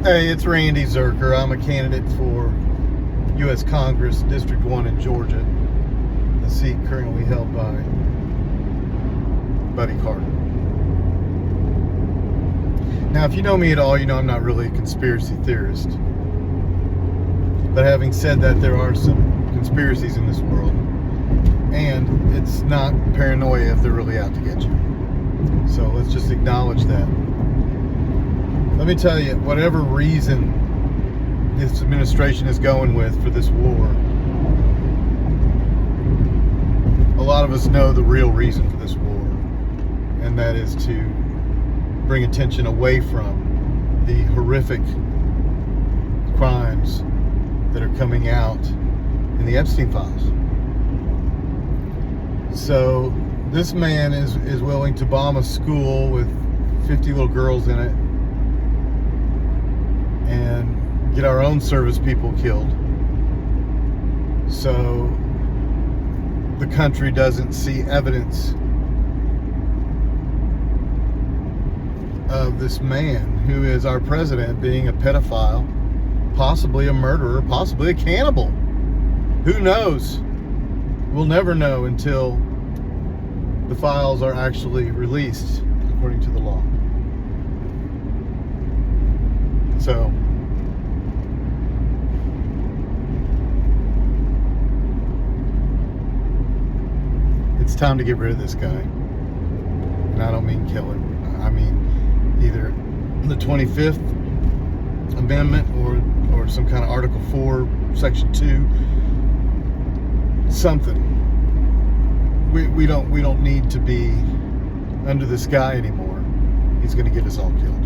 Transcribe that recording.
Hey, it's Randy Zerker. I'm a candidate for U.S. Congress, District 1 in Georgia, the seat currently held by Buddy Carter. Now, if you know me at all, you know I'm not really a conspiracy theorist. But having said that, there are some conspiracies in this world, and it's not paranoia if they're really out to get you. So let's just acknowledge that. Let me tell you, whatever reason this administration is going with for this war, a lot of us know the real reason for this war, and that is to bring attention away from the horrific crimes that are coming out in the Epstein files. So this man is willing to bomb a school with 50 little girls in it and get our own service people killed, so the country doesn't see evidence of this man who is our president being a pedophile, possibly a murderer, possibly a cannibal. Who knows? We'll never know until the files are actually released according to the law. So it's time to get rid of this guy. And I don't mean kill him. I mean either the 25th Amendment or some kind of Article 4, Section 2, something. We don't need to be under the sky anymore. He's going to get us all killed.